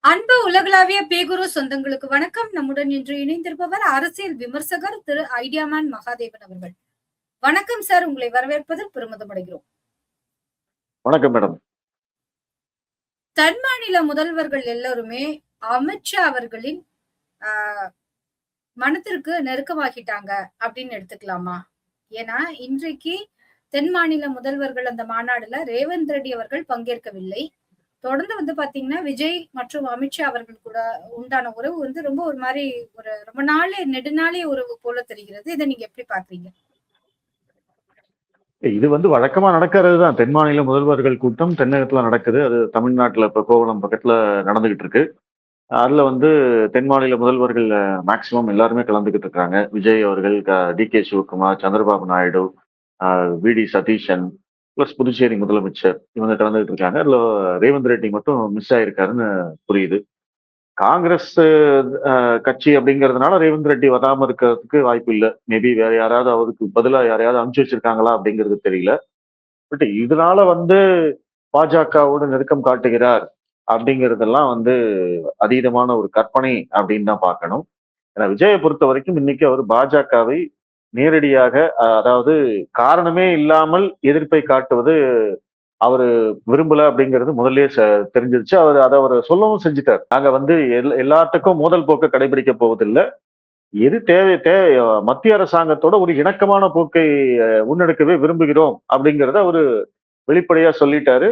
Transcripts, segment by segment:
அன்பு உலகளாவிய பேகுரு சொந்தங்களுக்கு வணக்கம். நம்முடன் இன்று இணைந்திருப்பவர் அரசியல் விமர்சகர் திரு ஐடியாமேன் மகாதேவன் அவர்கள். வணக்கம் சார், உங்களை வரவேற்பதில் பெருமிதம் அடைகிறோம். வணக்கம் மேடம். தென் மாநில முதல்வர்கள் எல்லோருமே அமித்ஷா அவர்களின் மனத்திற்கு நெருக்கமாகிட்டாங்க அப்படின்னு எடுத்துக்கலாமா? ஏன்னா இன்றைக்கு தென் மாநில முதல்வர்கள் அந்த மாநாடுல ரேவந்த் ரெட்டி அவர்கள் பங்கேற்கவில்லை. தொடர்ந்து பாத்தீங்கன்னா விஜய் மற்றும் அமித்ஷா அவர்கள் கூட உண்டான உறவு ரொம்ப ஒரு மாதிரி ரொம்ப நெடுநாளே உறவு போல தெரிகிறது. இதை நீங்க எப்படி பாக்குறீங்க? இது வழக்கமா நடக்கிறது தான். தென் மாநில முதல்வர்கள் கூட்டம் தென்னகத்துல நடக்குது. அது தமிழ்நாட்டுல இப்ப கோவளம் பக்கத்துல நடந்துகிட்டு இருக்கு. அதுல தென் மாநில முதல்வர்கள் மேக்சிமம் எல்லாருமே கலந்துகிட்டு இருக்காங்க. விஜய் அவர்கள், டி.கே. சிவகுமார், சந்திரபாபு நாயுடு, வி.டி. சதீஷன், பிளஸ் புதுச்சேரி முதலமைச்சர் இவங்க கலந்துகிட்டு இருக்காங்க. அதுல ரேவந்த் ரெட்டி மட்டும் மிஸ் ஆயிருக்காருன்னு புரியுது. காங்கிரஸ் கட்சி அப்படிங்கிறதுனால ரேவந்த் ரெட்டி வராம இருக்கிறதுக்கு வாய்ப்பு இல்லை. மேபி வேற யாராவது அவருக்கு பதிலா யாரையாவது அனுப்பிச்சு வச்சிருக்காங்களா அப்படிங்கிறது தெரியல. பட் இதனால பாஜகவோட நெருக்கம் காட்டுகிறார் அப்படிங்கிறதெல்லாம் அதீதமான ஒரு கற்பனை அப்படின்னு தான் பார்க்கணும். ஏன்னா விஜயை பொறுத்த வரைக்கும் இன்னைக்கு அவர் பாஜகவை நேரடியாக, அதாவது காரணமே இல்லாமல் எதிர்ப்பை காட்டுவது அவரு விரும்பல அப்படிங்கிறது முதல்லயே தெரிஞ்சிருச்சு. அவர் சொல்லவும் செஞ்சுட்டார். நாங்க எல்லாத்துக்கும் மோதல் போக்கை கடைபிடிக்க போவதில்லை. எது மத்திய அரசாங்கத்தோட ஒரு இணக்கமான போக்கை முன்னெடுக்கவே விரும்புகிறோம் அப்படிங்கிறத அவரு வெளிப்படையா சொல்லிட்டாரு.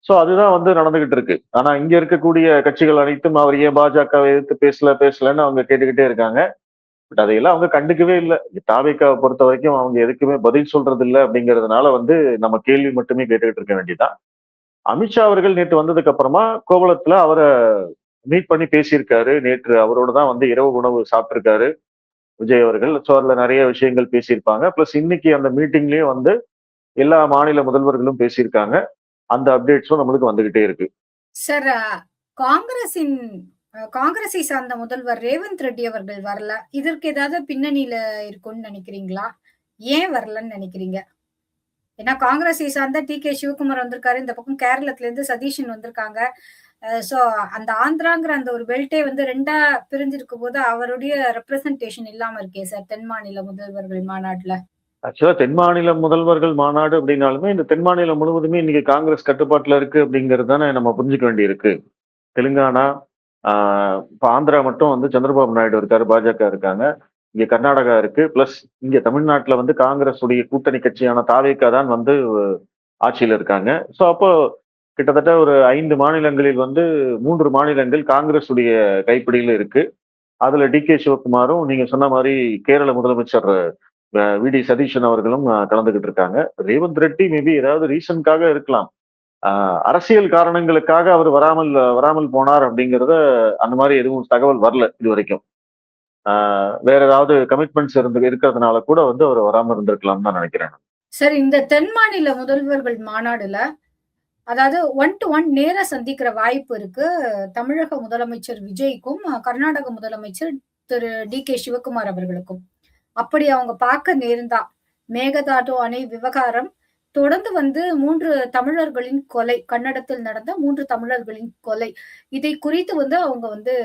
சோ அதுதான் நடந்துகிட்டு இருக்கு. ஆனா இங்க இருக்கக்கூடிய கட்சிகள் அனைத்தும் அவர் ஏன் பாஜகவை எதிர்த்து பேசலன்னு அவங்க கேட்டுக்கிட்டே இருக்காங்க. பட் அதையெல்லாம் அவங்க கண்டுக்கவே இல்லை. தாவேக்காவை பொறுத்த வரைக்கும் அவங்க எதுக்குமே பதில் சொல்றது இல்லை அப்படிங்கிறதுனால நம்ம கேள்வி மட்டுமே கேட்டுக்கிட்டு இருக்க வேண்டியதான். அமித்ஷா அவர்கள் நேற்று வந்ததுக்கு அப்புறமா கோவளத்துல அவரை மீட் பண்ணி பேசியிருக்காரு. நேற்று அவரோட தான் இரவு உணவு சாப்பிட்டிருக்காரு விஜய் அவர்கள். ஸோ அதுல நிறைய விஷயங்கள் பேசியிருப்பாங்க. பிளஸ் இன்னைக்கு அந்த மீட்டிங்லயும் எல்லா மாநில முதல்வர்களும் பேசியிருக்காங்க. அந்த அப்டேட்ஸும் நம்மளுக்கு வந்துகிட்டே இருக்கு. சார், காங்கிரஸை சார்ந்த முதல்வர் ரேவந்த் ரெட்டி அவர்கள் வரல. இதற்கு ஏதாவது பின்னணியில இருக்கும்னு நினைக்கிறீங்களா? ஏன் வரலன்னு நினைக்கிறீங்க? ஏன்னா காங்கிரஸை சார்ந்த டி.கே. சிவகுமார் வந்திருக்காரு. இந்த பக்கம் கேரளத்துல இருந்து சதீஷன் வந்திருக்காங்க. சோ அந்த ஆந்திராங்கிற அந்த ஒரு பெல்ட்டே 2ஆ பிரிஞ்சிருக்கும் போது அவருடைய ரெப்ரசன்டேஷன் இல்லாம இருக்கே சார் தென் மாநில முதல்வர்கள் மாநாட்டுல. ஆக்சுவலா தென் மாநில முதல்வர்கள் மாநாடு அப்படின்னாலுமே இந்த தென் மாநிலம் முழுவதுமே இன்னைக்கு காங்கிரஸ் கட்டுப்பாட்டுல இருக்கு அப்படிங்கிறது தானே நம்ம புரிஞ்சுக்க வேண்டியிருக்கு. தெலுங்கானா, இப்ப ஆந்திரா மட்டும் சந்திரபாபு நாயுடு இருக்காரு, பாஜக இருக்காங்க. இங்க கர்நாடகா இருக்கு. பிளஸ் இங்க தமிழ்நாட்டுல காங்கிரஸ் உடைய கூட்டணி கட்சியான தாவேகா தான் ஆட்சியில இருக்காங்க. சோ அப்போ கிட்டத்தட்ட ஒரு 5 மாநிலங்களில் 3 மாநிலங்கள் காங்கிரஸ் உடைய கைப்பிடியில இருக்கு. அதுல டி.கே. சிவகுமாரும் நீங்க சொன்ன மாதிரி கேரள முதலமைச்சர் வி.டி. சதீஷன் அவர்களும் கலந்துகிட்டு இருக்காங்க. ரேவந்த் ரெட்டி மேபி ஏதாவது ரீசனுக்காக இருக்கலாம். அரசியல் காரணங்களுக்காக அவர் வராமல் போனார் அப்படிங்கிறத அந்த மாதிரி எதுவும் தகவல் வரல இது வரைக்கும். வேற ஏதாவது கமிட்மெண்ட்ஸ் இருக்கிறதுனால கூட அவர் வராம இருந்திருக்கலாம் தான் நினைக்கிறேன். சரி, இந்த தென் மாநில முதல்வர்கள் மாநாடுல அதாவது 1 to 1 நேரா சந்திக்கிற வாய்ப்பு இருக்கு தமிழக முதலமைச்சர் விஜய்க்கும் கர்நாடக முதலமைச்சர் திரு டி.கே. சிவகுமார் அவர்களுக்கும். அப்படி அவங்க பார்க்க நேர்ந்தா மேகதாது அணை விவகாரம் தொடர்ந்து 3 தமிழர்களின் கொலை, கன்னடத்தில் நடந்த 3 தமிழர்களின் கொலை, இதை குறித்து அவங்க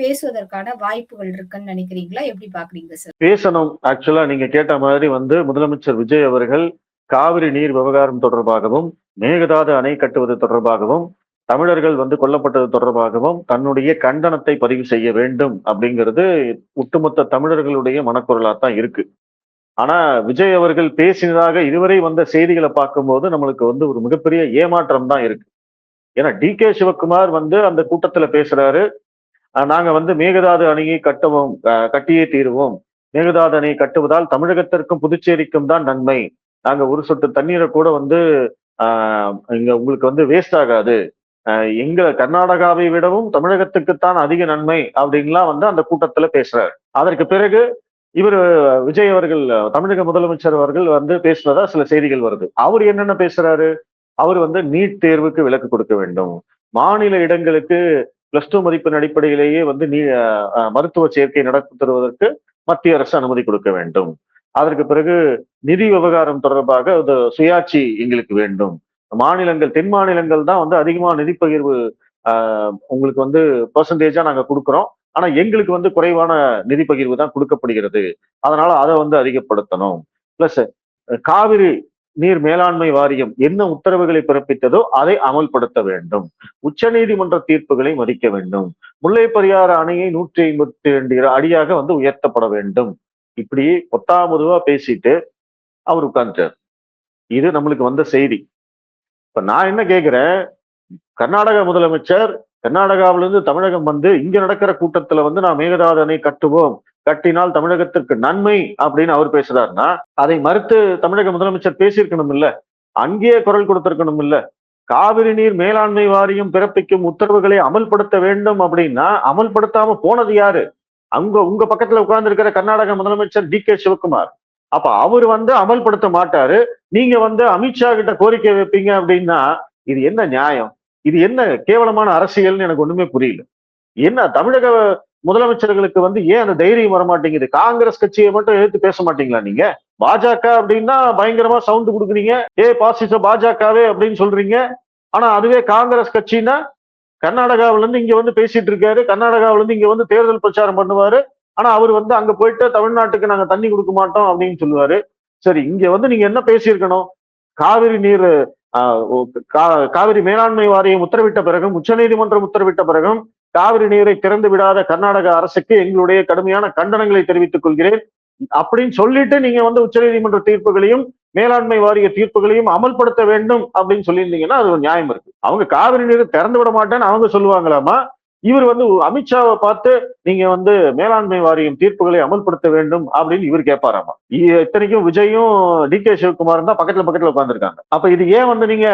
பேசுவதற்கான வாய்ப்புகள் இருக்குன்னு நினைக்கிறீங்களா? எப்படி பாக்குறீங்க சார்? பேசணும். ஆக்சுவலா நீங்க கேட்ட மாதிரி முதலமைச்சர் விஜய் அவர்கள் காவிரி நீர் விவகாரம் தொடர்பாகவும், மேகதாது அணை கட்டுவது தொடர்பாகவும், தமிழர்கள் கொல்லப்பட்டது தொடர்பாகவும் தன்னுடைய கண்டனத்தை பதிவு செய்ய வேண்டும் அப்படிங்கிறது ஒட்டுமொத்த தமிழர்களுடைய மனக்குரலாத்தான் இருக்கு. ஆனா விஜய் அவர்கள் பேசினதாக இதுவரை வந்த செய்திகளை பார்க்கும்போது நம்மளுக்கு ஒரு மிகப்பெரிய ஏமாற்றம் தான் இருக்கு. ஏன்னா டி.கே. சிவகுமார் அந்த கூட்டத்துல பேசுறாரு, நாங்க மேகதாது அணையை கட்டியே தீருவோம். மேகதாது அணை கட்டுவதால் தமிழகத்திற்கும் புதுச்சேரிக்கும் தான் நன்மை. நாங்க ஒரு சொட்டு தண்ணீரை கூட இங்க உங்களுக்கு வேஸ்ட் ஆகாது. எங்க கர்நாடகாவை விடவும் தமிழகத்துக்குத்தான் அதிக நன்மை அப்படின்லாம் அந்த கூட்டத்துல பேசுறாரு. அதற்கு பிறகு இவர் விஜய் அவர்கள், தமிழக முதலமைச்சர் அவர்கள் பேசுனதா சில செய்திகள் வருது. அவர் என்னென்ன பேசுறாரு? அவர் நீட் தேர்வுக்கு விலக்கு கொடுக்க வேண்டும், மாநில இடங்களுக்கு +2 மதிப்பெண் அடிப்படையிலேயே மருத்துவ சேர்க்கை நடத்துவதற்கு மத்திய அரசு அனுமதி கொடுக்க வேண்டும். அதற்கு பிறகு நிதி விவகாரம் தொடர்பாக சுயாட்சி எங்களுக்கு வேண்டும். மாநிலங்கள், தென் மாநிலங்கள் தான் அதிகமா நிதி பகிர்வு உங்களுக்கு வந்து பெர்சன்டேஜா நாங்க கொடுக்குறோம். ஆனா எங்களுக்கு வந்து குறைவான நிதி பகிர்வு தான் கொடுக்கப்படுகிறது. அதனால அதை வந்து அதிகப்படுத்தணும். பிளஸ் காவிரி நீர் மேலாண்மை வாரியம் என்ன உத்தரவுகளை பிறப்பித்ததோ அதை அமல்படுத்த வேண்டும். உச்சநீதிமன்ற தீர்ப்புகளை மதிக்க வேண்டும். முல்லை பெரியாறு அணையை 152 அடியாக வந்து உயர்த்தப்பட வேண்டும். இப்படி பொத்தாமதுவா பேசிட்டு அவர் உட்கார்ந்துட்டார். இது நம்மளுக்கு வந்த செய்தி. இப்ப நான் என்ன கேக்குறேன், கர்நாடக முதலமைச்சர் கர்நாடகாவிலிருந்து தமிழகம் வந்து இங்க நடக்கிற கூட்டத்துல வந்து நான் மேகதாது அணை கட்டுவோம், கட்டினால் தமிழகத்திற்கு நன்மை அப்படின்னு அவர் பேசுறாருன்னா, அதை மறுத்து தமிழக முதலமைச்சர் பேசியிருக்கணும் இல்ல, அங்கேயே குரல் கொடுத்திருக்கணும் இல்ல. காவிரி நீர் மேலாண்மை வாரியம் பிறப்பிக்கும் உத்தரவுகளை அமல்படுத்த வேண்டும் அப்படின்னா அமல்படுத்தாம போனது யாரு? அங்க உங்க பக்கத்துல உட்கார்ந்து இருக்கிற கர்நாடக முதலமைச்சர் டி.கே. சிவகுமார். அப்ப அவர் வந்து அமல்படுத்த மாட்டாரு, நீங்க வந்து அமித்ஷா கிட்ட கோரிக்கை வைப்பீங்க அப்படின்னா இது என்ன நியாயம்? இது என்ன கேவலமான அரசியல்னு எனக்கு ஒண்ணுமே புரியல. என்ன தமிழக முதலமைச்சர்களுக்கு வந்து ஏன் அந்த தைரியம் வரமாட்டேங்குது? காங்கிரஸ் கட்சியை மட்டும் எதிர்த்து பேச மாட்டீங்களா நீங்க? பாஜக அப்படின்னா பயங்கரமா சவுண்ட் கொடுக்குறீங்க, பாசிச பாஜகவே அப்படின்னு சொல்றீங்க. ஆனா அதுவே காங்கிரஸ் கட்சின்னா கர்நாடகாவில இருந்து இங்க வந்து பேசிட்டு இருக்காரு, கர்நாடகாவில இருந்து இங்க வந்து தேர்தல் பிரச்சாரம் பண்ணுவாரு. ஆனா அவர் வந்து அங்க போயிட்டு தமிழ்நாட்டுக்கு நாங்க தண்ணி கொடுக்க மாட்டோம் அப்படின்னு சொல்லுவாரு. சரி, இங்க வந்து நீங்க என்ன பேசியிருக்கணும்? காவிரி நீர் காவிரி மேலாண்மை வாரியம் உத்தரவிட்ட பிறகும், உச்சநீதிமன்றம் உத்தரவிட்ட பிறகும் காவிரி நீரை திறந்து விடாத கர்நாடக அரசுக்கு எங்களுடைய கடுமையான கண்டனங்களை தெரிவித்துக் கொள்கிறேன் அப்படின்னு சொல்லிட்டு நீங்க வந்து உச்சநீதிமன்ற தீர்ப்புகளையும் மேலாண்மை வாரிய தீர்ப்புகளையும் அமல்படுத்த வேண்டும் அப்படின்னு சொல்லியிருந்தீங்கன்னா அது ஒரு நியாயம் இருக்கு. அவங்க காவிரி நீரை திறந்து விட மாட்டேன்னு அவங்க சொல்லுவாங்களாமா, இவர் வந்து அமித்ஷாவை பார்த்து நீங்க வந்து மேலாண்மை வாரியம் தீர்ப்புகளை அமல்படுத்த வேண்டும் அப்படின்னு இவர் கேட்பாராமா. இத்தனைக்கும் விஜயும் டி.கே. சிவகுமாரும் தான் பக்கத்துல பக்கத்துல உட்கார்ந்துருக்காங்க. அப்ப இது ஏன் வந்து நீங்க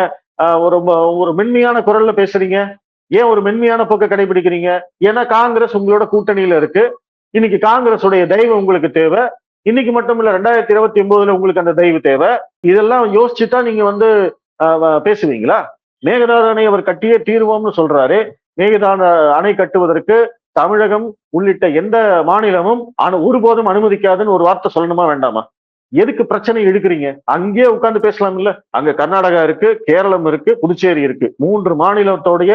ஒரு ஒரு மென்மையான குரல்ல பேசுறீங்க? ஏன் ஒரு மென்மையான போக்கை கடைபிடிக்கிறீங்க? ஏன்னா காங்கிரஸ் உங்களோட கூட்டணியில இருக்கு. இன்னைக்கு காங்கிரஸுடைய தயவு உங்களுக்கு தேவை. இன்னைக்கு மட்டும் இல்ல, 2029 உங்களுக்கு அந்த தயவு தேவை. இதெல்லாம் யோசிச்சுதான் நீங்க வந்து பேசுவீங்களா? மேகதாது அணை அவர் கட்டியே தீர்வோம்னு சொல்றாரு. மேகதாது அணை கட்டுவதற்கு தமிழகம் உள்ளிட்ட எந்த மாநிலமும் ஒருபோதும் அனுமதிக்காதுன்னு ஒரு வார்த்தை சொல்லணுமா வேண்டாமா? எதுக்கு பிரச்சனை எடுக்கிறீங்க? அங்கேயே உட்கார்ந்து பேசலாம் இல்ல? அங்க கர்நாடகா இருக்கு, கேரளம் இருக்கு, புதுச்சேரி இருக்கு. 3 மாநிலத்தோடைய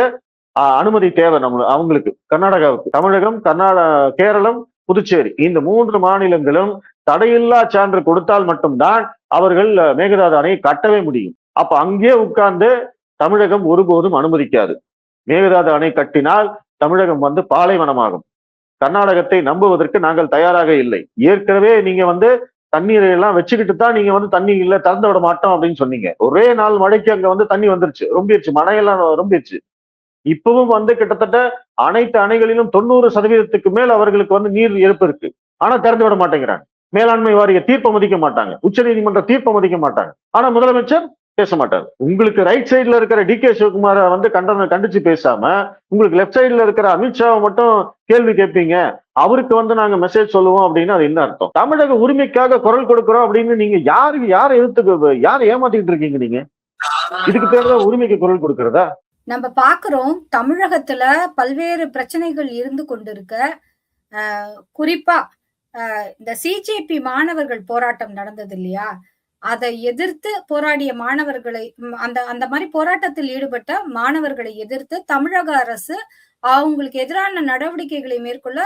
அனுமதி தேவை அவங்களுக்கு. கர்நாடகாவுக்கு தமிழகம், கேரளம், புதுச்சேரி இந்த 3 மாநிலங்களும் தடையில்லா சான்று கொடுத்தால் மட்டும்தான் அவர்கள் மேகதாது அணையை கட்டவே முடியும். அப்ப அங்கே உட்கார்ந்து தமிழகம் ஒருபோதும் அனுமதிக்காது. மேகதாது அணை கட்டினால் தமிழகம் வந்து பாலைவனமாகும். கர்நாடகத்தை நம்புவதற்கு நாங்கள் தயாராக இல்லை. ஏற்கனவே நீங்க வந்து தண்ணீரை எல்லாம் வச்சுக்கிட்டு தான் நீங்க வந்து தண்ணி இல்ல திறந்து விட மாட்டோம் அப்படின்னு சொன்னீங்க. ஒரே நாள் மழைக்கு அங்க வந்து தண்ணி வந்துருச்சு, ரொம்பிடுச்சு, மழையெல்லாம் ரொம்பிடுச்சு. இப்பவும் வந்து கிட்டத்தட்ட அனைத்து அணைகளிலும் 90% மேல் அவர்களுக்கு வந்து நீர் இருப்பு இருக்கு. ஆனா திறந்து விட மாட்டேங்கிறாங்க. மேலாண்மை வாரிய தீர்ப்பை மதிக்க மாட்டாங்க, உச்சநீதிமன்ற தீர்ப்பை மதிக்க மாட்டாங்க. ஆனா முதலமைச்சர் பேச மாட்டாரு. உங்களுக்கு ரைட் சைட்ல இருக்கிற டி.கே. சிவகுமார வந்து கண்டிச்சு பேசாம உங்களுக்கு லெப்ட் சைட்ல இருக்கிற அமித்ஷாவை மட்டும் கேள்வி கேட்பீங்க, அவருக்கு வந்து நாங்க மெசேஜ் சொல்லுவோம் அப்படின்னு அது என்ன அர்த்தம்? தமிழக உரிமைக்காக குரல் கொடுக்கிறோம் அப்படின்னு நீங்க யாரை எதிர்த்து யாரை ஏமாத்திட்டு இருக்கீங்க? நீங்க இதுக்கு பேர் தான் உரிமைக்கு குரல் கொடுக்கிறதா? நம்ம பாக்குறோம், தமிழகத்துல பல்வேறு பிரச்சனைகள் இருந்து கொண்டிருக்க, குறிப்பா இந்த சிஜேபி மாணவர்கள் போராட்டம் நடந்தது இல்லையா? அதை எதிர்த்து போராடிய மாணவர்களை அந்த அந்த மாதிரி போராட்டத்தில் ஈடுபட்ட மாணவர்களை எதிர்த்து தமிழக அரசு அவங்களுக்கு எதிரான நடவடிக்கைகளை மேற்கொள்ள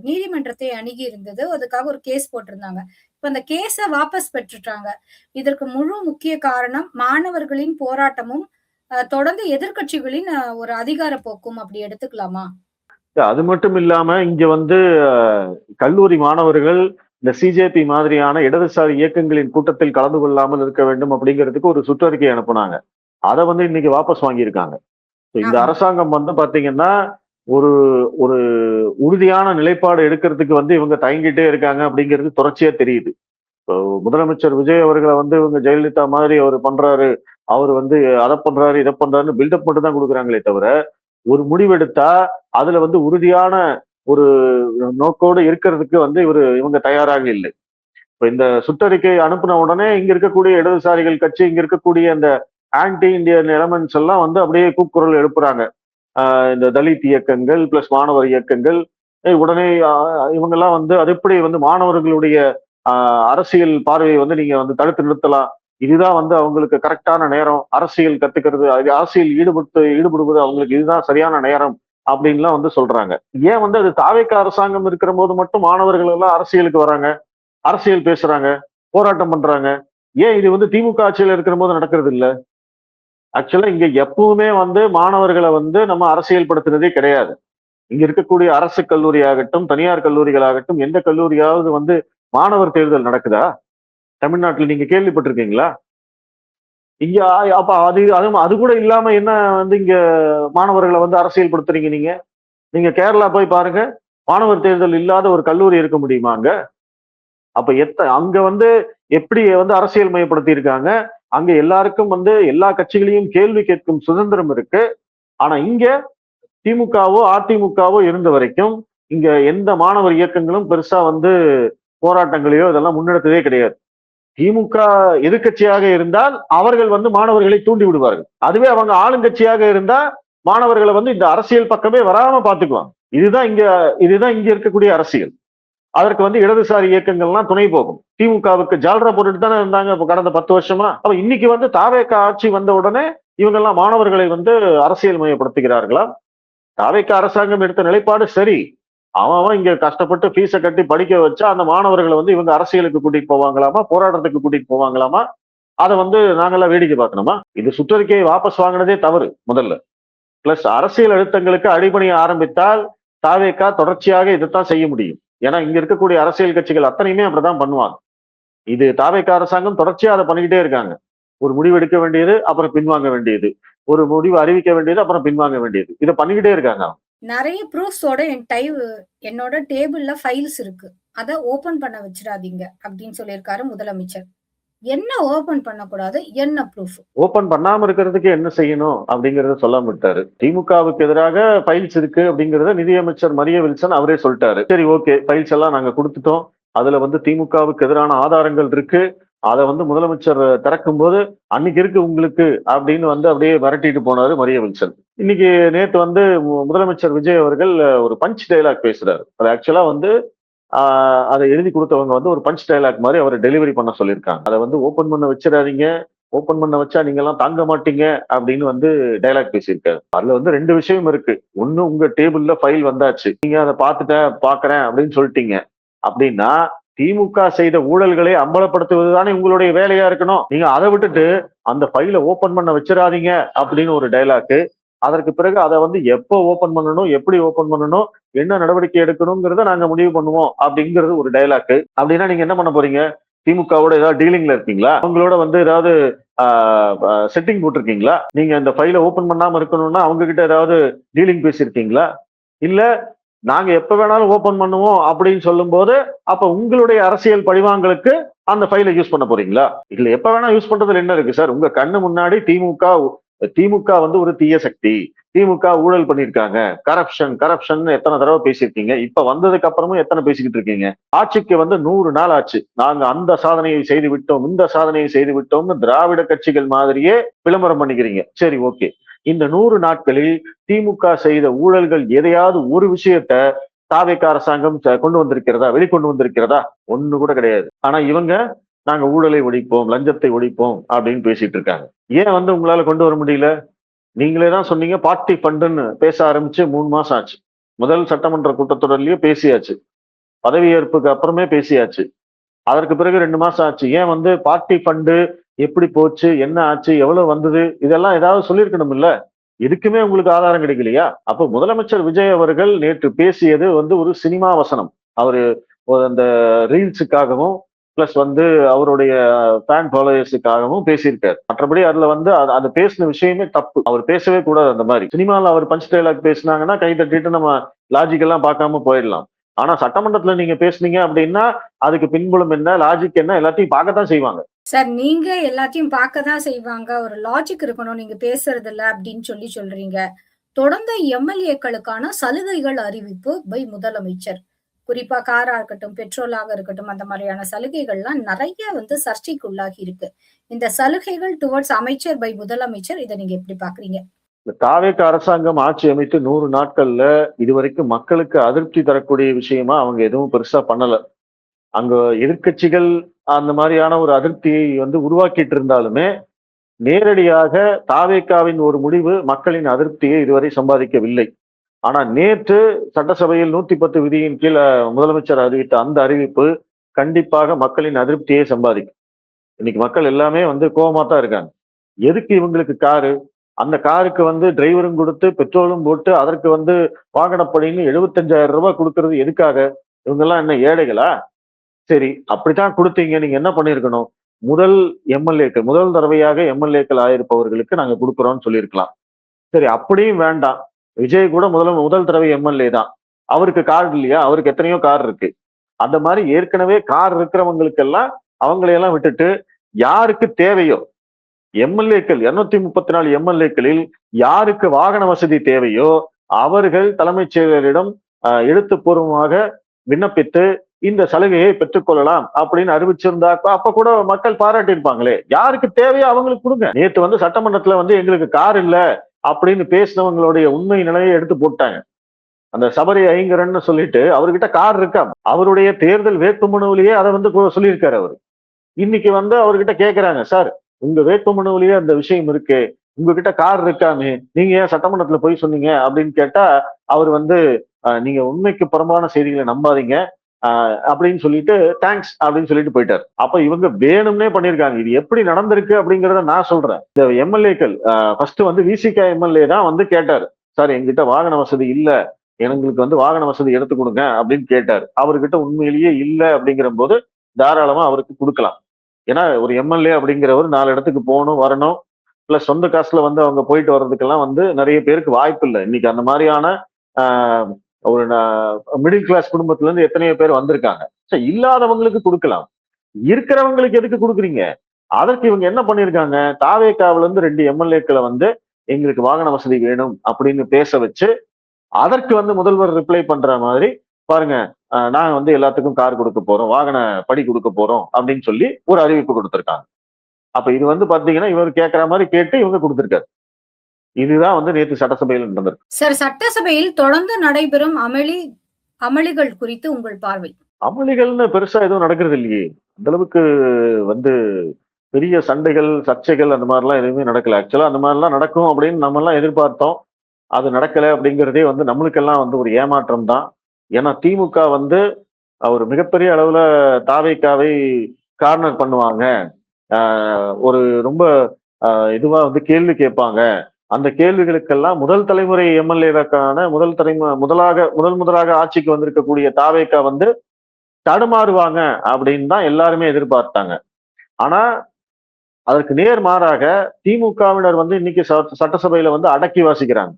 நீதிமன்றத்தை அணுகி இருந்தது. அதுக்காக ஒரு கேஸ் போட்டிருந்தாங்க. இப்ப அந்த கேஸ வாபஸ் பெற்றுட்டாங்க. இதற்கு முழு முக்கிய காரணம் மாணவர்களின் போராட்டமும் தொடர்ந்து எதிர்க்கட்சிகளின் ஒரு அதிகார போக்கும் அப்படி எடுத்துக்கலாமா? அது மட்டும் இல்லாம இங்க வந்து கல்லூரி மாணவர்கள் இந்த சிஜேபி மாதிரியான இடதுசாரி இயக்கங்களின் கூட்டத்தில் கலந்து கொள்ளாமல் இருக்க வேண்டும் அப்படிங்கிறதுக்கு ஒரு சுற்றறிக்கை அனுப்புனாங்க. அதை வந்து இன்னைக்கு வாபஸ் வாங்கியிருக்காங்க. இந்த அரசாங்கம் வந்து பாத்தீங்கன்னா ஒரு ஒரு உறுதியான நிலைப்பாடு எடுக்கிறதுக்கு வந்து இவங்க தயங்கிட்டே இருக்காங்க அப்படிங்கிறது தொடர்ச்சியா தெரியுது. இப்போ முதலமைச்சர் விஜய் அவர்களை வந்து இவங்க ஜெயலலிதா மாதிரி அவர் பண்றாரு, அவர் வந்து அதை பண்றாரு இதை பண்றாருன்னு பில்டப் மட்டும் தான் கொடுக்குறாங்களே தவிர ஒரு முடிவெடுத்தா அதுல வந்து உறுதியான ஒரு நோக்கோடு இருக்கிறதுக்கு வந்து இவங்க தயாராக இல்லை. இப்ப இந்த சுற்றறிக்கை அனுப்பின உடனே இங்க இருக்கக்கூடிய இடதுசாரிகள் கட்சி, இங்க இருக்கக்கூடிய இந்த ஆன்டி இந்தியன் எலமெண்ட்ஸ் எல்லாம் வந்து அப்படியே கூக்குரல் எழுப்புறாங்க. இந்த தலித் இயக்கங்கள் பிளஸ் மாணவர் இயக்கங்கள் உடனே இவங்கெல்லாம் வந்து அது எப்படி வந்து மாணவர்களுடைய அரசியல் பார்வையை வந்து நீங்க வந்து தடுத்து நிறுத்தலாம், இதுதான் வந்து அவங்களுக்கு கரெக்டான நேரம், அரசியல் கத்துக்கிறது, அரசியல் ஈடுபடுவது அவங்களுக்கு இதுதான் சரியான நேரம் அப்படின்லாம் வந்து சொல்றாங்க. ஏன் வந்து அது தாவேக்கா அரசாங்கம் இருக்கிற போது மட்டும் மாணவர்கள் எல்லாம் அரசியலுக்கு வராங்க, அரசியல் பேசுறாங்க, போராட்டம் பண்றாங்க? ஏன் இது வந்து திமுக ஆட்சியில இருக்கிற போது நடக்கிறது இல்ல? ஆக்சுவலா இங்க எப்பவுமே வந்து மாணவர்களை வந்து நம்ம அரசியல் படுத்துனதே கிடையாது. இங்க இருக்கக்கூடிய அரசு கல்லூரி ஆகட்டும், தனியார் கல்லூரிகளாகட்டும், எந்த கல்லூரியாவது வந்து மாணவர் தேர்தல் நடக்குதா? தமிழ்நாட்டுல நீங்க கேள்விப்பட்டிருக்கீங்களா? இங்க அப்ப அது கூட இல்லாம என்ன வந்து இங்க மாணவர்களை வந்து அரசியல் படுத்துறீங்க நீங்க? நீங்க கேரளா போய் பாருங்க. மாணவர் தேர்தல் இல்லாத ஒரு கல்லூரி இருக்க முடியுமா அங்க? அப்ப அங்க வந்து எப்படி வந்து அரசியல் மயப்படுத்தி இருக்காங்க? அங்க எல்லாருக்கும் வந்து எல்லா கட்சிகளையும் கேள்வி கேட்கும் சுதந்திரம் இருக்கு. ஆனா இங்க திமுகவோ, அதிமுகவோ இருந்த வரைக்கும் இங்க எந்த மாணவர் இயக்கங்களும் பெருசா வந்து போராட்டங்களையோ இதெல்லாம் முன்னெடுத்ததே கிடையாது. திமுக எதிர்க்கட்சியாக இருந்தால் அவர்கள் வந்து மாணவர்களை தூண்டி விடுவார்கள். அதுவே அவங்க ஆளுங்கட்சியாக இருந்தா மாணவர்களை வந்து இந்த அரசியல் பக்கமே வராம பாத்துக்குவாங்க. இதுதான் இங்க இருக்கக்கூடிய அரசியல். அதற்கு வந்து இடதுசாரி இயக்கங்கள்லாம் துணை போகும். திமுகவுக்கு ஜால்ரா போட்டுட்டு தானே இருந்தாங்க இப்ப கடந்த 10 வருஷமா. அப்ப இன்னைக்கு வந்து தாவேக்கா ஆட்சி வந்த உடனே இவங்கெல்லாம் மாணவர்களை வந்து அரசியல் மயப்படுத்துகிறார்களா? தாவேக்கா அரசாங்கம் எடுத்த நிலைப்பாடு சரி. அவன் இங்க கஷ்டப்பட்டு ஃபீஸ கட்டி படிக்க வச்சா அந்த மாணவர்களை வந்து இவங்க அரசியலுக்கு கூட்டிட்டு போவாங்களாமா, போராட்டத்துக்கு கூட்டிட்டு போவாங்களாமா? அத வந்து நாங்கெல்லாம் வேடிக்கை பார்க்கணுமா? இது சுற்றறிக்கையை வாபஸ் வாங்கினதே தவறு முதல்ல. பிளஸ் அரசியல் அழுத்தங்களுக்கு அடிபணிய ஆரம்பித்தால் தாவேக்கா தொடர்ச்சியாக இதைத்தான் செய்ய முடியும். ஏன்னா இங்க இருக்கக்கூடிய அரசியல் கட்சிகள் அத்தனையுமே அப்படிதான் பண்ணுவாங்க. இது தாவேக்கா அரசாங்கம் தொடர்ச்சியா அதை பண்ணிக்கிட்டே இருக்காங்க. ஒரு முடிவு எடுக்க வேண்டியது, அப்புறம் பின்வாங்க வேண்டியது. ஒரு முடிவு அறிவிக்க வேண்டியது, அப்புறம் பின்வாங்க வேண்டியது. இதை பண்ணிக்கிட்டே இருக்காங்க. நெறைய ப்ரூஃப்ஸோட என்னோட டேபிள்ல ஃபைல்ஸ் இருக்கு. அத ஓப்பன் பண்ண வச்சுறாதீங்க அப்படின்னு சொல்லியிருக்காரு முதலமைச்சர். என்ன ஓப்பன் பண்ணக்கூடாது? என்ன ப்ரூஃப்? ஓப்பன் பண்ணாம இருக்கிறதுக்கு என்ன செய்யணும் அப்படிங்கறத சொல்லாம விட்டாரு. திமுகவுக்கு எதிராக ஃபைல்ஸ் இருக்கு அப்படிங்கறத நிதியமைச்சர் மரிய வில்சன் அவரே சொல்லிட்டாரு. சரி, ஓகே, ஃபைல்ஸ் எல்லாம் நாங்க கொடுத்துட்டோம். அதுல வந்து திமுகவுக்கு எதிரான ஆதாரங்கள் இருக்கு. அதை வந்து முதலமைச்சர் திறக்கும் போது அன்னைக்கு இருக்கு உங்களுக்கு அப்படின்னு வந்து அப்படியே மிரட்டிட்டு போனாரு மரிய வில்சன். இன்னைக்கு நேத்து வந்து முதலமைச்சர் விஜய் அவர்கள் ஒரு பஞ்ச் டைலாக் பேசுறாரு. அது ஆக்சுவலா வந்து அதை எழுதி கொடுத்தவங்க வந்து ஒரு பஞ்ச் டைலாக் மாதிரி அவர் டெலிவரி பண்ண சொல்லியிருக்காங்க. அதை வந்து ஓபன் பண்ண வச்சிடாதீங்க, ஓபன் பண்ண வச்சா நீங்க எல்லாம் தாங்க மாட்டீங்க அப்படின்னு வந்து டைலாக் பேசியிருக்காரு. அதுல வந்து 2 விஷயம் இருக்கு. ஒண்ணு, உங்க டேபிள்ல ஃபைல் வந்தாச்சு, நீங்க அதை பாக்குறேன் அப்படின்னு சொல்லிட்டீங்க அப்படின்னா திமுக செய்த ஊழல்களை அம்பலப்படுத்துவது தானே உங்களுடைய வேலையா இருக்கணும். நீங்க அதை விட்டுட்டு அந்த ஃபைலை ஓபன் பண்ண வச்சிடாதீங்க அப்படின்னு ஒரு டைலாக். அதற்கு பிறகு அதை வந்து எப்போ ஓபன் பண்ணணும், எப்படி ஓபன் பண்ணணும், என்ன நடவடிக்கை எடுக்கணுங்கிறத நாங்க முடிவு பண்ணுவோம் அப்படிங்கிறது ஒரு டைலாக். அப்படின்னா நீங்க என்ன பண்ண போறீங்க? திமுகவோட ஏதாவது டீலிங்ல இருக்கீங்களா? அவங்களோட வந்து ஏதாவது செட்டிங் போட்டிருக்கீங்களா? நீங்க இந்த ஃபைலை ஓபன் பண்ணாம இருக்கணும்னா அவங்க கிட்ட ஏதாவது டீலிங் பேசியிருக்கீங்களா? இல்ல நாங்க எப்ப வேணாலும் ஓபன் பண்ணுவோம் அப்படின்னு சொல்லும் போது அப்ப உங்களுடைய அரசியல் பழிவாங்களுக்கு அந்த ஃபைலை யூஸ் பண்ண போறீங்களா? இல்ல எப்ப வேணா யூஸ் பண்றதுல என்ன இருக்கு சார்? உங்க கண்ணு முன்னாடி திமுக வந்து ஒரு தீய சக்தி, திமுக ஊழல் பண்ணிருக்காங்க, கரப்ஷன் எத்தனை தடவை பேசியிருக்கீங்க. இப்ப வந்ததுக்கு அப்புறமும் எத்தனை பேசிக்கிட்டு இருக்கீங்க. ஆட்சிக்கு வந்து 100 நாள் ஆச்சு. நாங்க அந்த சாதனையை செய்து விட்டோம், இந்த சாதனையை செய்து விட்டோம்னு திராவிட கட்சிகள் மாதிரியே விளம்பரம் பண்ணிக்கிறீங்க. சரி, ஓகே. இந்த 100 நாட்களில் திமுக செய்த ஊழல்கள் எதையாவது ஒரு விஷயத்த தாவேக்கா அரசாங்கம் கொண்டு வந்திருக்கிறதா, வெளிக்கொண்டு வந்திருக்கிறதா? ஒண்ணு கூட கிடையாது. ஆனா இவங்க நாங்க ஊழலை ஒழிப்போம், லஞ்சத்தை ஒழிப்போம் அப்படின்னு பேசிட்டு இருக்காங்க. ஏன் வந்து உங்களால கொண்டு வர முடியல? நீங்களே தான் சொன்னீங்க பார்ட்டி ஃபண்டுன்னு பேச ஆரம்பிச்சு 3 மாசம் ஆச்சு. முதல் சட்டமன்ற கூட்டத்தொடர்லயே பேசியாச்சு. பதவியேற்புக்கு அப்புறமே பேசியாச்சு. அதற்கு பிறகு 2 மாசம் ஆச்சு. ஏன் வந்து பார்ட்டி ஃபண்டு எப்படி போச்சு, என்ன ஆச்சு, எவ்வளவு வந்தது, இதெல்லாம் ஏதாவது சொல்லியிருக்கணும் இல்ல? எதுக்குமே உங்களுக்கு ஆதாரம் கிடைக்கலையா? அப்ப முதலமைச்சர் விஜய் அவர்கள் நேற்று பேசியது வந்து ஒரு சினிமா வசனம். அவரு அந்த ரீல்ஸுக்காகவும் பிளஸ் வந்து அவருடைய ஃபேன் ஃபாலோயர்ஸுக்காகவும் பேசியிருக்காரு. மற்றபடி அதுல வந்து அது பேசின விஷயமே தப்பு. அவர் பேசவே கூடாது. அந்த மாதிரி சினிமாவில் அவர் பஞ்ச் டைலாக் பேசினாங்கன்னா கை தட்டிட்டு நம்ம லாஜிக் எல்லாம் பார்க்காம போயிடலாம். ஆனா சட்டமன்றத்துல நீங்க பேசுனீங்க அப்படின்னா அதுக்கு பின்புலம் என்ன, லாஜிக் என்ன, எல்லாத்தையும் பார்க்கத்தான் செய்வாங்க. சார், நீங்க எல்லாத்தையும் பார்க்க தான் செய்வாங்க. ஒரு லாஜிக் இருக்கணும் நீங்க பேசுறதுல அப்படின்னு சொல்றீங்க. தொடர்ந்து எம்எல்ஏக்களுக்கான சலுகைகள் அறிவிப்பு பை முதலமைச்சர். குறிப்பா காரா இருக்கட்டும், பெட்ரோலாக இருக்கட்டும், அந்த மாதிரியான சலுகைகள்லாம் நிறைய வந்து சர்ச்சைக்கு உள்ளாகி இருக்கு. இந்த சலுகைகள் டுவர்ட்ஸ் அமைச்சர் பை முதலமைச்சர், இதை நீங்க எப்படி பாக்குறீங்க? தாவேக்கா அரசாங்கம் ஆட்சி அமைத்து 100 நாட்கள்ல இதுவரைக்கும் மக்களுக்கு அதிருப்தி தரக்கூடிய விஷயமா அவங்க எதுவும் பெருசா பண்ணல. அங்க எதிர்க்கட்சிகள் அந்த மாதிரியான ஒரு அதிருப்தியை வந்து உருவாக்கிட்டு இருந்தாலுமே, நேரடியாக தாவேகாவின் ஒரு முடிவு மக்களின் அதிருப்தியை இதுவரை சம்பாதிக்கவில்லை. ஆனா நேற்று சட்டசபையில் 110 விதியின் கீழ முதலமைச்சர் அறிவித்த அந்த அறிவிப்பு கண்டிப்பாக மக்களின் அதிருப்தியை சம்பாதிக்கும். இன்னைக்கு மக்கள் எல்லாமே வந்து கோவமா தான் இருக்காங்க. எதுக்கு இவங்களுக்கு காரு? அந்த காருக்கு வந்து டிரைவரும் குடுத்து, பெட்ரோலும் போட்டு, அதற்கு வந்து வாகனப்படின்னு ரூ. 75,000 குடுக்குறது எதுக்காக? இவங்கலாம் என்ன ஏழைகளா? சரி, அப்படித்தான் குடுத்தீங்க. நீங்க என்ன பண்ணியிருக்கணும்? முதல் எம்.எல்.ஏக்கள் முதல் தடவையாக எம்.எல்.ஏக்கள் ஆயிருப்பவர்களுக்கு நாங்க குடுக்குறோம்னு சொல்லியிருக்கலாம். சரி, அப்படியும் வேண்டாம். விஜய் கூட முதல் தடவை எம்.எல்.ஏ தான். அவருக்கு கார் இல்லையா? அவருக்கு எத்தனையோ கார் இருக்கு. அந்த மாரி ஏற்கனவே கார் இருக்கிறவங்களுக்கெல்லாம் அவங்களையெல்லாம் விட்டுட்டு, யாருக்கு தேவையோ எம்.எல்.ஏக்கள் 234 எம்.எல்.ஏக்களில் யாருக்கு வாகன வசதி தேவையோ, அவர்கள் தலைமைச் செயலரிடம் எழுத்துப்பூர்வமாக விண்ணப்பித்து இந்த சலுகையை பெற்றுக்கொள்ளலாம் அப்படின்னு அறிவிச்சிருந்தா அப்ப கூட மக்கள் பாராட்டியிருப்பாங்களே. யாருக்கு தேவையோ அவங்களுக்கு கொடுங்க. நேத்து வந்து சட்டமன்றத்துல வந்து எங்களுக்கு கார் இல்ல அப்படின்னு பேசினவங்களுடைய உண்மை நிலையை எடுத்து போட்டாங்க. அந்த சபரி ஐங்கரன் சொல்லிட்டு அவர்கிட்ட கார் இருக்கா? அவருடைய தேர்தல் வேட்புமனுவிலேயே அதை வந்து சொல்லியிருக்காரு அவரு. இன்னைக்கு வந்து அவர்கிட்ட கேக்குறாங்க, சார் உங்க வேட்புமனுவிலேயே அந்த விஷயம் இருக்கு, உங்ககிட்ட கார் இருக்காமே, நீங்க ஏன் சட்டமன்றத்துல போய் சொன்னீங்க அப்படின்னு கேட்டா அவர் வந்து நீங்க உண்மைக்கு புறம்பான செய்திகளை நம்பாதீங்க அப்படின்னு சொல்லிட்டு தேங்க்ஸ் அப்படின்னு சொல்லிட்டு போயிட்டார். அப்ப இவங்க வேணும்னே பண்ணிருக்காங்க. இது எப்படி நடந்திருக்கு அப்படிங்கறத நான் சொல்றேன். இந்த எம்எல்ஏக்கள் ஃபர்ஸ்ட் வந்து விசிக எம்எல்ஏ தான் வந்து கேட்டாரு, சார் எங்கிட்ட வாகன வசதி இல்ல, எங்களுக்கு வந்து வாகன வசதி எடுத்து கொடுங்க அப்படின்னு கேட்டாரு. அவர்கிட்ட உண்மையிலேயே இல்ல அப்படிங்கிற போது தாராளமா அவருக்கு கொடுக்கலாம். ஏன்னா ஒரு எம்எல்ஏ அப்படிங்கிறவர் 4 இடத்துக்கு போகணும் வரணும், பிளஸ் சொந்த காசுல வந்து அவங்க போயிட்டு வர்றதுக்கெல்லாம் வந்து நிறைய பேருக்கு வாய்ப்பு இல்லை. இன்னைக்கு அந்த மாதிரியான ஆஹ், ஒரு மிடில் கிளாஸ் குடும்பத்துல இருந்து எத்தனையோ பேர் வந்திருக்காங்க. இல்லாதவங்களுக்கு கொடுக்கலாம். இருக்கிறவங்களுக்கு எதுக்கு கொடுக்குறீங்க? அதற்கு இவங்க என்ன பண்ணிருக்காங்க, தாவேகாவில இருந்து 2 எம்எல்ஏக்களை வந்து எங்களுக்கு வாகன வசதி வேணும் அப்படின்னு பேச வச்சு, அதற்கு வந்து முதல்வர் ரிப்ளை பண்ற மாதிரி பாருங்க, நாங்க வந்து எல்லாத்துக்கும் கார் கொடுக்க போறோம், வாகன படி கொடுக்க போறோம் அப்படின்னு சொல்லி ஒரு அறிவிப்பு கொடுத்திருக்காங்க. அப்ப இது வந்து பாத்தீங்கன்னா இவர் கேட்கிற மாதிரி கேட்டு இவங்க கொடுத்திருக்காரு. இதுதான் வந்து நேற்று சட்டசபையில் நடந்திருக்கு. சார், சட்டசபையில் தொடர்ந்து நடைபெறும் அமளிகள் குறித்து உங்கள் பார்வை? அமளிகள்னு பெருசா எதுவும் நடக்கிறது இல்லையே. அந்த அளவுக்கு வந்து பெரிய சண்டைகள், சர்ச்சைகள் அந்த மாதிரிலாம் எதுவுமே நடக்கல. ஆக்சுவலா அந்த மாதிரிலாம் நடக்கும் அப்படின்னு நம்ம எல்லாம் எதிர்பார்த்தோம். அது நடக்கல அப்படிங்கிறதே வந்து நம்மளுக்கெல்லாம் வந்து ஒரு ஏமாற்றம் தான். ஏன்னா திமுக வந்து ஒரு மிகப்பெரிய அளவுல தாவேக்காவை கார்னர் பண்ணுவாங்க. ஒரு ரொம்ப இதுவா வந்து கேள்வி கேட்பாங்க. அந்த கேள்விகளுக்கெல்லாம் முதல் தலைமுறை எம்எல்ஏவுக்கான முதலாக ஆட்சிக்கு வந்திருக்கக்கூடிய தாவேக்கா வந்து தடுமாறுவாங்க அப்படின்னு தான் எல்லாருமே எதிர்பார்த்தாங்க. ஆனா அதற்கு நேர் மாறாக திமுகவினர் வந்து இன்னைக்கு சட்டசபையில வந்து அடக்கி வாசிக்கிறாங்க.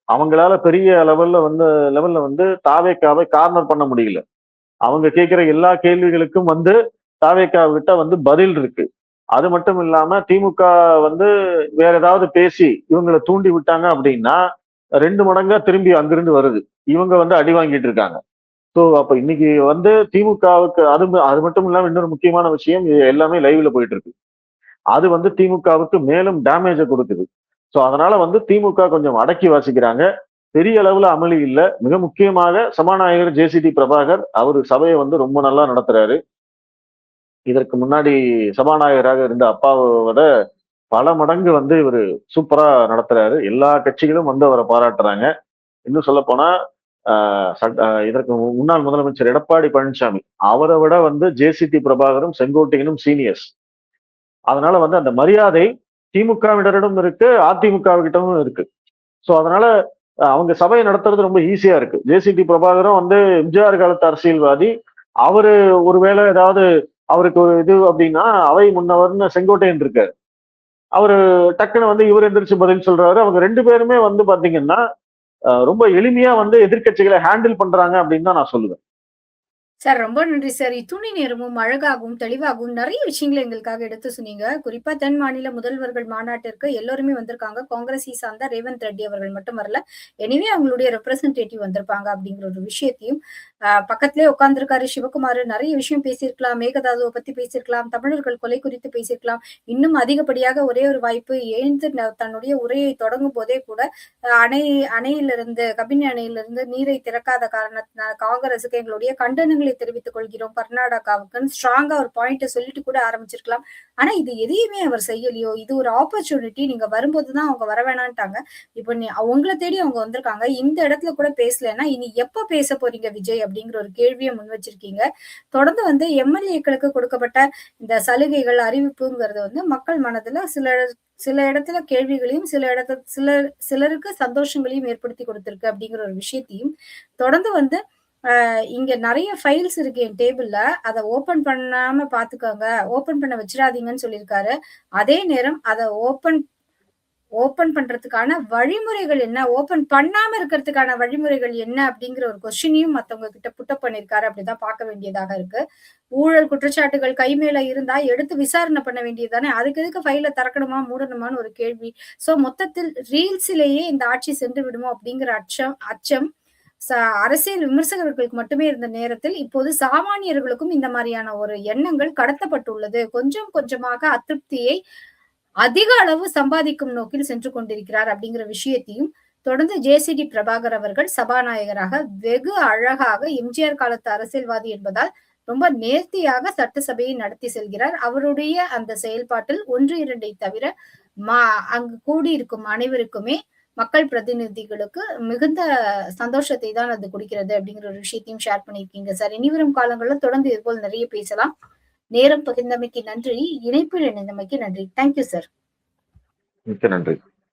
அவங்களால பெரிய லெவல்ல வந்து தாவேக்காவை கார்னர் பண்ண முடியல. அவங்க கேட்கிற எல்லா கேள்விகளுக்கும் வந்து தாவேக்கா கிட்ட வந்து பதில் இருக்கு. அது மட்டும் இல்லாம திமுக வந்து வேற ஏதாவது பேசி இவங்களை தூண்டி விட்டாங்க அப்படின்னா 2 மடங்கா திரும்பி அங்கிருந்து வருது. இவங்க வந்து அடி வாங்கிட்டு இருக்காங்க. சோ அப்ப இன்னைக்கு வந்து திமுகவுக்கு அது மட்டும் இல்லாம இன்னொரு முக்கியமான விஷயம், இது எல்லாமே லைவ்ல போயிட்டு இருக்கு. அது வந்து திமுகவுக்கு மேலும் டேமேஜ கொடுக்குது. சோ அதனால வந்து திமுக கொஞ்சம் அடக்கி வாசிக்கிறாங்க. பெரிய அளவுல அமளி இல்ல. மிக முக்கியமாக சபாநாயகர் ஜே.சி.டி. பிரபாகர் அவரு சபையை வந்து ரொம்ப நல்லா நடத்துறாரு. இதற்கு முன்னாடி சபாநாயகராக இருந்த அப்பாவோட பல மடங்கு வந்து இவரு சூப்பரா நடத்துறாரு. எல்லா கட்சிகளும் வந்து அவரை பாராட்டுறாங்க. இன்னும் சொல்ல போனா இதற்கு முன்னாள் முதலமைச்சர் எடப்பாடி பழனிசாமி அவரை விட வந்து ஜே.சி.டி. பிரபாகரும் செங்கோட்டையனும் சீனியர்ஸ். அதனால வந்து அந்த மரியாதை திமுகவினரிடம் இருக்கு, அதிமுகவிடமும் இருக்கு. சோ அதனால அவங்க சபையை நடத்துறது ரொம்ப ஈஸியா இருக்கு. ஜே.சி.டி. பிரபாகரும் வந்து எம்ஜிஆர் காலத்து அரசியல்வாதி. அவரு ஒருவேளை ஏதாவது அவருக்கு ஒரு இது அப்படின்னா அவை முன்னவர்னு செங்கோட்டையன் இருக்காரு. அவரு டக்குன்னு வந்து இவர் எந்திரிச்சு பதில் சொல்றாரு. அவங்க 2 பேருமே வந்து பாத்தீங்கன்னா ரொம்ப எளிமையா வந்து எதிர்க்கட்சிகளை ஹேண்டில் பண்றாங்க அப்படின்னு தான் நான் சொல்லுவேன். சார், ரொம்ப நன்றி சார். இத்துணை நேரமும் அழகாகவும், தெளிவாகவும் நெறைய விஷயங்கள எங்களுக்காக எடுத்து சொன்னீங்க. குறிப்பா தென் மாநில முதல்வர்கள் மாநாட்டிற்கு எல்லோருமே வந்திருக்காங்க. காங்கிரஸை சார்ந்த ரேவந்த் ரெட்டி அவர்கள் மட்டும் வரல. எனிவே அவங்களுடைய ரெப்ரசன்டேட்டிவ் வந்திருப்பாங்க அப்படிங்கிற ஒரு விஷயத்தையும், பக்கத்திலேயே உட்கார்ந்திருக்காரு சிவகுமார். நெறைய விஷயம் பேசியிருக்கலாம். மேகதாதுவ பத்தி பேசியிருக்கலாம். தமிழர்கள் கொலை குறித்து பேசியிருக்கலாம். இன்னும் அதிகப்படியாக ஒரே ஒரு வாய்ப்பு, எழுந்து தன்னுடைய உரையை தொடங்கும் போதே கூட கபினி அணையிலிருந்து நீரை திறக்காத காரணத்தினால் காங்கிரசுக்கு எங்களுடைய கண்டனங்களை நன்றிகளை தெரிவித்துக் கொள்கிறோம் கர்நாடகாவுக்குன்னு ஸ்ட்ராங்கா ஒரு பாயிண்ட சொல்லிட்டு கூட ஆரம்பிச்சிருக்கலாம். ஆனா இது எதையுமே அவர் செய்யலையோ, இது ஒரு ஆப்பர்ச்சுனிட்டி, நீங்க வரும்போதுதான் அவங்க வர வேணான்ட்டாங்க. இப்ப உங்கள தேடி அவங்க வந்திருக்காங்க. இந்த இடத்துல கூட பேசலன்னா, இனி எப்ப பேச போறீங்க விஜய்? அப்படிங்கிற ஒரு கேள்விய முன் வச்சிருக்கீங்க. தொடர்ந்து வந்து எம்.எல்.ஏக்களுக்கு கொடுக்கப்பட்ட இந்த சலுகைகள், அறிவிப்புங்கிறது வந்து மக்கள் மனதுல சில சில இடத்துல கேள்விகளையும், சிலருக்கு சந்தோஷங்களையும் ஏற்படுத்தி கொடுத்திருக்கு அப்படிங்கிற ஒரு விஷயத்தையும், தொடர்ந்து வந்து இங்க நெறைய ஃபைல்ஸ் இருக்கு என் டேபிள்ல. அத ஓப்பன் பண்ணாம பாத்துக்கோங்க. ஓப்பன் பண்ண வச்சுடாதீங்கன்னு சொல்லியிருக்காரு. அதே நேரம் அத ஓப்பன் ஓப்பன் பண்றதுக்கான வழிமுறைகள் என்ன? ஓப்பன் பண்ணாம இருக்கிறதுக்கான வழிமுறைகள் என்ன? அப்படிங்கிற ஒரு கொஸ்டினையும் மத்தவங்க கிட்ட புட் அப் பண்ணியிருக்காரு. அப்படிதான் பார்க்க வேண்டியதாக இருக்கு. ஊழல் குற்றச்சாட்டுகள் கை மேல இருந்தா எடுத்து விசாரணை பண்ண வேண்டியது தானே. அதுக்கு எதுக்கு ஃபைல திறக்கணுமா, மூடணுமான்னு ஒரு கேள்வி. சோ மொத்தத்தில் ரீல்ஸிலேயே இந்த ஆட்சி சென்று விடுமோ அப்படிங்கிற அச்சம் ச அரசியல் விமர்சகர்களுக்கு மட்டுமே இருந்த நேரத்தில், இப்போது சாமானியர்களுக்கும் இந்த மாரியான ஒரு எண்ணங்கள் கடத்தப்பட்டுள்ளது. கொஞ்சம் கொஞ்சமாக அதிருப்தியை அதிக அளவு சம்பாதிக்கும் நோக்கில் சென்று கொண்டிருக்கிறார் அப்படிங்கிற விஷயத்தையும் தொடர்ந்து ஜே.சி.டி. பிரபாகர் அவர்கள் சபாநாயகராக வெகு அழகாக எம்.ஜி.ஆர். காலத்து அரசியல்வாதி என்பதால் ரொம்ப நேர்த்தியாக சட்டசபையை நடத்தி செல்கிறார். அவருடைய அந்த செயல்பாட்டில் 1, 2 தவிர அங்கு கூடியிருக்கும் அனைவருக்குமே மக்கள் பிரதிநிதிகளுக்கு மிகுந்த சந்தோஷத்தை தான் அது குடுக்கிறது அப்படிங்கிற ஒரு விஷயத்தையும் ஷேர் பண்ணியிருக்கீங்க சார். இனிவரும் காலங்கள்ல தொடர்ந்து இதுபோல் நிறைய பேசலாம். நேரம் பகிர்ந்தமைக்கு நன்றி. இணைப்பில் இணைந்தமைக்கு நன்றி. Thank you sir. மிக்க நன்றி.